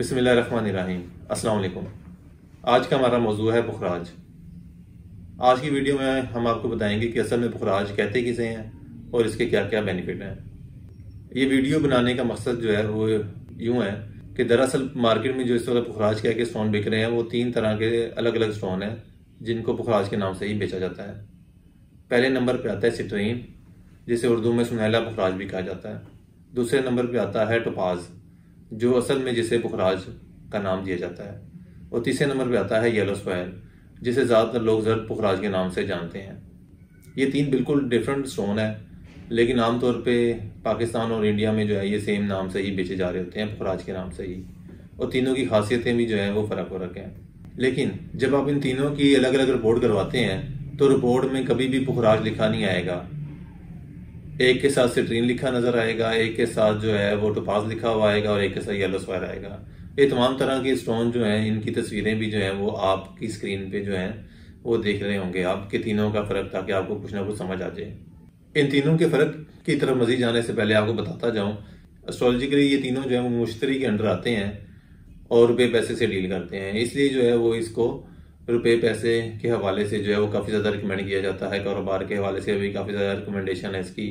बिस्मिल्लाहिर्रहमानिर्रहीम। अस्सलाम वालेकुम। आज का हमारा मौजू है पुखराज। आज की वीडियो में हम आपको बताएंगे कि असल में पुखराज कहते किसे हैं और इसके क्या क्या बेनिफिट हैं। ये वीडियो बनाने का मकसद जो है वो यूं है कि दरअसल मार्केट में जो इस वक्त पुखराज कह के स्टोन बिक रहे हैं वो 3 तरह के अलग अलग स्टोन हैं जिनको पुखराज के नाम से ही बेचा जाता है। पहले नंबर पे आता है सिट्रीन, जिसे उर्दू में सुनहला पुखराज भी कहा जाता है। दूसरे नंबर पे आता है टोपाज, जो असल में जिसे पुखराज का नाम दिया जाता है। और तीसरे नंबर पे आता है येलो स्क्वायर, जिसे ज़्यादातर लोग जर्द पुखराज के नाम से जानते हैं। ये 3 बिल्कुल डिफरेंट स्टोन है, लेकिन आमतौर पे पाकिस्तान और इंडिया में जो है ये सेम नाम से ही बेचे जा रहे होते हैं, पुखराज के नाम से ही। और तीनों की खासियतें भी जो है वो फ़र्क हैं। लेकिन जब आप इन तीनों की अलग अलग रिपोर्ट करवाते हैं तो रिपोर्ट में कभी भी पुखराज लिखा नहीं आएगा। एक के साथ सिट्रीन लिखा नजर आएगा, एक के साथ जो है वो टोपाज लिखा हुआ आएगा और एक के साथ येलो स्क्वायर आएगा। ये तमाम तरह के स्टोन जो हैं इनकी तस्वीरें भी जो हैं वो आपकी स्क्रीन पे जो हैं वो देख रहे होंगे आपके तीनों का फर्क, ताकि आपको कुछ ना कुछ समझ आ जाए। इन तीनों के फर्क की तरफ मजीद जाने से पहले आपको बताता जाऊं, एस्ट्रोलॉजिकली ये तीनों जो है वो मुश्तरी के अंडर आते हैं और रुपये पैसे से डील करते हैं। इसलिए जो है वो इसको रुपये पैसे के हवाले से जो है वो काफ़ी ज़्यादा रिकमेंड किया जाता है। कारोबार के हवाले से भी काफ़ी ज़्यादा रिकमेंडेशन है इसकी।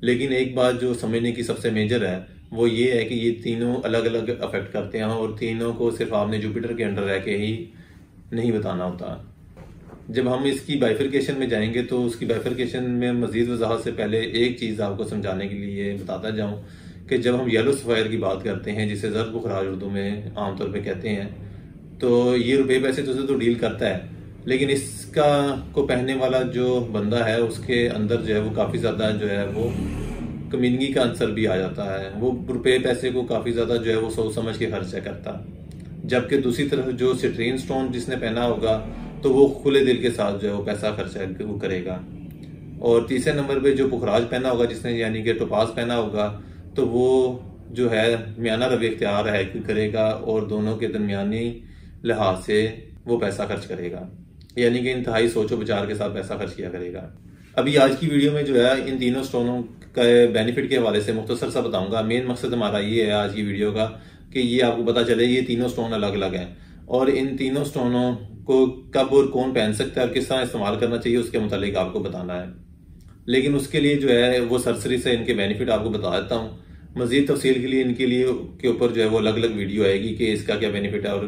लेकिन एक बात जो समझने की सबसे मेजर है वो ये है कि ये तीनों अलग अलग अफेक्ट करते हैं और तीनों को सिर्फ आपने जुपिटर के अंडर रह के ही नहीं बताना होता। जब हम इसकी बाइफिकेशन में जाएंगे तो उसकी बाइफिकेशन में मजीद वजाहत से पहले एक चीज़ आपको समझाने के लिए बताता जाऊं कि जब हम येलो सफ़ायर की बात करते हैं, जिसे ज़र्द पुखराज उर्दू में आमतौर पर कहते हैं, तो ये रुपये पैसे तो डील करता है, लेकिन इसका को पहनने वाला जो बंदा है उसके अंदर जो है वो काफ़ी ज़्यादा जो है वो कमीनगी का आंसर भी आ जाता है। वो रुपये पैसे को काफ़ी ज़्यादा जो है वो सोच समझ के खर्चा करता। जबकि दूसरी तरफ जो सिट्रीन स्टोन जिसने पहना होगा तो वो खुले दिल के साथ जो है वो पैसा खर्चा वो करेगा। और तीसरे नंबर पे जो पुखराज पहना होगा जिसने, यानी कि टोपाज पहना होगा, तो वो जो है मियाना रवैया इख्तियार है करेगा और दोनों के दरमियानी लिहाज से वो पैसा खर्च करेगा, यानी कि इंतहाई सोचो विचार के साथ पैसा खर्च किया करेगा। अभी आज की वीडियो में जो है इन तीनों स्टोनों के बेनिफिट के हवाले से मुख्तसर सा बताऊंगा। मेन मकसद हमारा ये है आज की वीडियो का कि ये आपको पता चले ये तीनों स्टोन अलग अलग हैं और इन तीनों स्टोनों को कब और कौन पहन सकता है और किस तरह इस्तेमाल करना चाहिए उसके मुतालिक आपको बताना है। लेकिन उसके लिए जो है वो सरसरी से इनके बेनिफिट आपको बता देता हूँ। मजीद तफसील के लिए इनके लिए के ऊपर जो है वो अलग अलग वीडियो आएगी कि इसका क्या बेनिफिट है और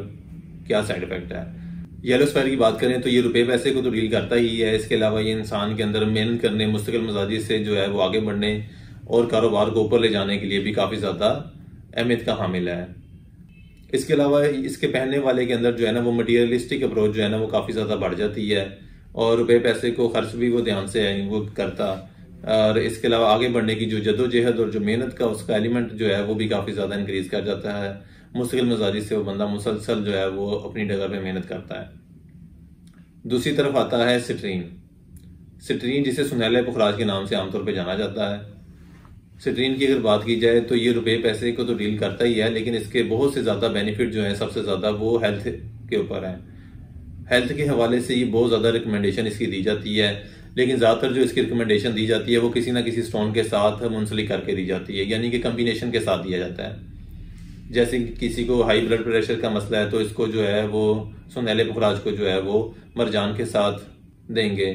क्या साइड इफेक्ट है। येलो स्क्वायर की बात करें तो ये रुपये पैसे को तो डील करता ही है। इसके अलावा ये इंसान के अंदर मेहनत करने, मुस्तकिल मिजाजी से जो है वो आगे बढ़ने और कारोबार को ऊपर ले जाने के लिए भी काफ़ी ज़्यादा अहमियत का हामिल है। इसके अलावा इसके पहनने वाले के अंदर जो है ना वो मटीरियलिस्टिक अप्रोच जो है ना वो काफ़ी ज़्यादा बढ़ जाती है और रुपये पैसे को खर्च भी वो ध्यान से वो करता। और इसके अलावा आगे बढ़ने की जो जद्दोजहद और जो मेहनत का उसका एलिमेंट जो है वो भी काफ़ी ज़्यादा इंक्रीज कर जाता है। मुश्किल मिजाजी से वो बंदा मुसलसल जो है वो अपनी जगह पे मेहनत करता है। दूसरी तरफ आता है सिट्रीन। सिट्रीन जिसे सुनहले पुखराज के नाम से आमतौर पे जाना जाता है। सिट्रीन की अगर बात की जाए तो ये रुपये पैसे को तो डील करता ही है, लेकिन इसके बहुत से ज़्यादा बेनिफिट जो है सबसे ज़्यादा वो हेल्थ के ऊपर है। हेल्थ के हवाले से ये बहुत ज़्यादा रिकमेंडेशन इसकी दी जाती है, लेकिन ज़्यादातर जो इसकी रिकमेंडेशन दी जाती है वो किसी ना किसी स्टोन के साथ मुंसलिक करके दी जाती है, यानी कि कम्बिनेशन के साथ दिया जाता है। जैसे किसी को हाई ब्लड प्रेशर का मसला है तो इसको जो है वो सुनहले पुखराज को जो है वो मरजान के साथ देंगे।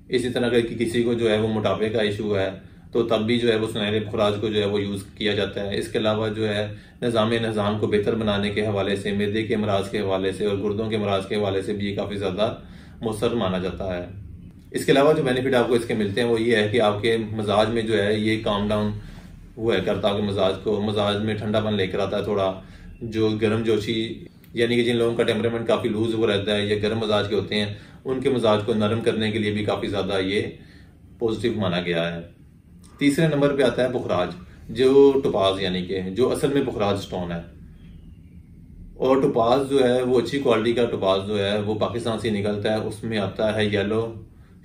इसी तरह अगर किसी को जो है वो मोटापे का इशू है तो तब भी जो है वो सुनहले पुखराज को जो है वो यूज़ किया जाता है। इसके अलावा जो है निज़ाम को बेहतर बनाने के हवाले से, मैदे के अमराज के हवाले से और गुर्दों के अमराज के हवाले से भी ये काफ़ी ज़्यादा मुसर माना जाता है। इसके अलावा जो बेनिफिट आपको इसके मिलते हैं वो ये है कि आपके मिजाज में जो है ये काम डाउन वो है करता है, मजाज में ठंडापन लेकर आता है। थोड़ा जो गर्म जोशी, यानी कि जिन लोगों का टेम्परामेंट काफ़ी लूज हो रहता है या गर्म मजाज के होते हैं, उनके मजाज को नरम करने के लिए भी काफ़ी ज़्यादा ये पॉजिटिव माना गया है। तीसरे नंबर पे आता है पुखराज, जो टोपाज यानी कि जो असल में पुखराज स्टोन है। और टोपाज जो है वो अच्छी क्वालिटी का टोपाज जो है वो पाकिस्तान से निकलता है। उसमें आता है येलो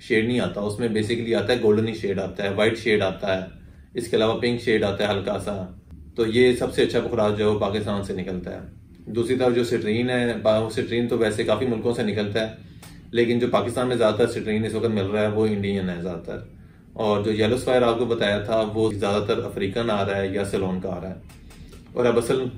शेड नहीं आता, उसमें बेसिकली आता है गोल्डनी शेड आता है, वाइट शेड आता है, इसके अलावा पिंक शेड आता है हल्का सा। तो ये सबसे अच्छा पुखराज जो है वो पाकिस्तान से निकलता है। दूसरी तरफ जो सिट्रीन है, सिट्रीन तो वैसे काफ़ी मुल्कों से निकलता है, लेकिन जो पाकिस्तान में ज़्यादातर सिट्रीन इस वक्त मिल रहा है वो इंडियन है ज़्यादातर। और जो येलो स्क्वायर आपको बताया था वो ज़्यादातर अफ्रीकन आ रहा है या सेलोन का आ रहा है। और अब असल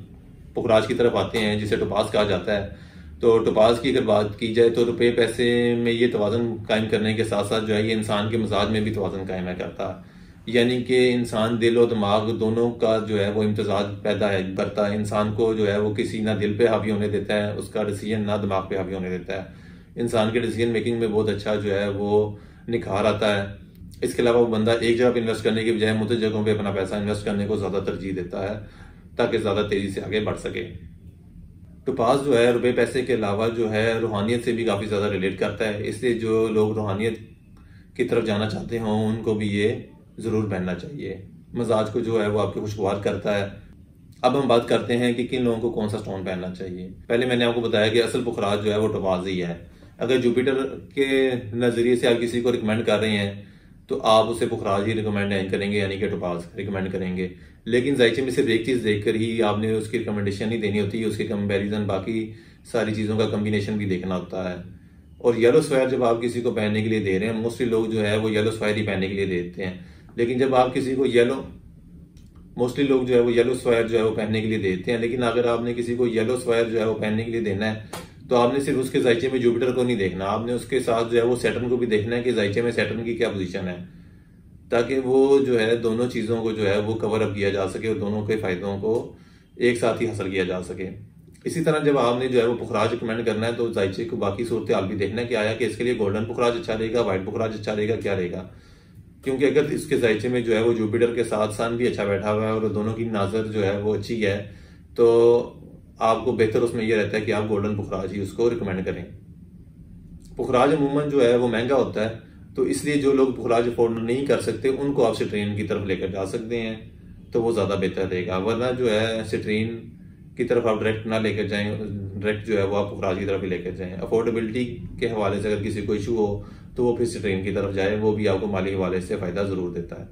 पुखराज की तरफ आते हैं जिसे टोपाज कहा जाता है, तो टोपाज की अगर बात की जाए तो रुपये पैसे में ये तवाज़ुन कायम करने के साथ साथ जो है ये इंसान के मिजाज में भी तवाज़ुन कायम है करता है। यानी कि इंसान दिल और दिमाग दोनों का जो है वो इम्तजाज पैदा है करता है। इंसान को जो है वो किसी ना दिल पे हावी होने देता है उसका डिसीजन, ना दिमाग पे हावी होने देता है। इंसान के डिसीजन मेकिंग में बहुत अच्छा जो है वो निखार आता है। इसके अलावा वो बंदा एक जगह पे इन्वेस्ट करने की बजाय मुख्तलिफ जगहों पे अपना पैसा इन्वेस्ट करने को ज़्यादा तरजीह देता है ताकि ज़्यादा तेज़ी से आगे बढ़ सके। टोपाज जो है रुपये पैसे के अलावा जो है रूहानियत से भी काफ़ी ज़्यादा रिलेट करता है, इसलिए जो लोग रूहानियत की तरफ जाना चाहते हों उनको भी ये ज़रूर पहनना चाहिए। मिजाज को जो है वो आपके खुशगवार करता है। अब हम बात करते हैं कि किन लोगों को कौन सा स्टोन पहनना चाहिए। पहले मैंने आपको बताया कि असल पुखराज जो है वो टोपाज ही है। अगर जुपिटर के नज़रिए से आप किसी को रिकमेंड कर रहे हैं तो आप उसे पुखराज ही रिकमेंड नहीं करेंगे, यानी कि टोपाज रिकमेंड करेंगे। लेकिन जायचे में सिर्फ एक चीज़ देखकर ही आपने उसकी रिकमेंडेशन नहीं देनी होती, उसके कंपैरिजन बाकी सारी चीज़ों का कम्बिनेशन भी देखना होता है। और येलो स्क्वायर जब आप किसी को पहनने के लिए दे रहे हैं, मोस्टली लोग जो है वो येलो स्क्वायर ही पहनने के लिए देते हैं, लेकिन जब आप किसी को मोस्टली लोग जो है वो येलो स्क्वायर जो है वो पहनने के लिए देते हैं, लेकिन अगर आपने किसी को येलो स्क्वायर जो है वो पहनने के लिए देना है तो आपने सिर्फ उसके जायचे में जुपिटर को नहीं देखना, आपने उसके साथ जो है वो सैटर्न को भी देखना है कि जायचे में सैटर्न की क्या पोजीशन है, ताकि वो जो है दोनों चीज़ों को जो है वो कवर अप किया जा सके और दोनों के फायदों को एक साथ ही हासिल किया जा सके। इसी तरह जब आपने जो है वो पुखराज रिकमेंड करना है तो जायचे को बाकी सूरत हाल भी देखना है कि आया कि इसके लिए गोल्डन पुखराज अच्छा रहेगा, व्हाइट पुखराज अच्छा रहेगा, क्या रहेगा। क्योंकि अगर इसके जायचे में जो है वो जुपिटर के साथ सन भी अच्छा बैठा हुआ है और दोनों की नज़र जो है वो अच्छी है तो आपको बेहतर उसमें यह रहता है कि आप गोल्डन पुखराज ही उसको रिकमेंड करें। पुखराज अमूमन जो है वो महंगा होता है, तो इसलिए जो लोग पुखराज अफोर्ड नहीं कर सकते उनको आप सिट्रीन की तरफ लेकर जा सकते हैं तो वो ज़्यादा बेहतर रहेगा। वरना जो है सिट्रीन की तरफ आप डायरेक्ट ना लेकर जाएं, डायरेक्ट जो है वो आप पुखराज की तरफ ही लेकर जाएं। अफोर्डेबिलिटी के हवाले से अगर किसी को इशू हो तो वो फिर सिट्रीन की तरफ जाए, वो भी आपको माली हवाले से फ़ायदा ज़रूर देता है।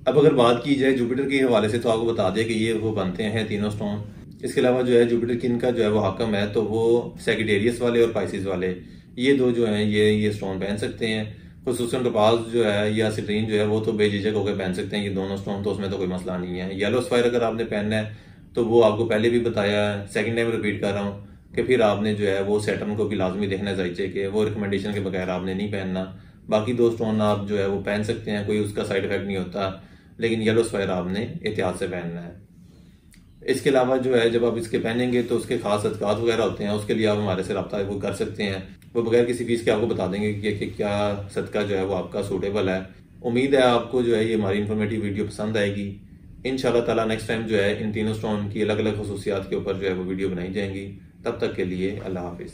अब अगर बात की जाए जुपिटर के हवाले से तो आपको बता दें कि ये वो बनते हैं तीनों स्टोन। इसके अलावा जो है जुपिटर किन का जो है वो हाकम है तो वो सैगिटेरियस वाले और पाइसिस वाले, ये दो जो हैं ये स्टोन पहन सकते हैं। खुसूसन टोपाज जो है या सिट्रीन जो है वो तो बेझिझक होकर पहन सकते हैं, ये दोनों स्टोन तो उसमें तो कोई मसला नहीं है। येलो स्क्वायर अगर आपने पहनना है तो वो आपको पहले भी बताया है, सेकंड टाइम रिपीट कर रहा हूँ कि फिर आपने जो है वो सैटर्न को भी लाजमी देखना चाहिए कि वो रिकमेंडेशन के बगैर आपने नहीं पहनना। बाकी दो स्टोन आप जो है वो पहन सकते हैं, कोई उसका साइड इफेक्ट नहीं होता, लेकिन येलो स्क्वायर आपने एहतियात से पहनना है। इसके अलावा जो है जब आप इसके पहनेंगे तो उसके खास सदकात वगैरह होते हैं, उसके लिए आप हमारे से रब्ता वो कर सकते हैं, वो बगैर किसी फीस के आपको बता देंगे कि क्या सदका जो है वो आपका सूटेबल है। उम्मीद है आपको जो है ये हमारी इन्फॉर्मेटिव वीडियो पसंद आएगी। इंशाल्लाह ताला नेक्स्ट टाइम जो है इन तीनों स्टोन की अलग अलग खसूसियात के ऊपर जो है वो वीडियो बनाई जाएंगी। तब तक के लिए अल्लाह हाफिज़।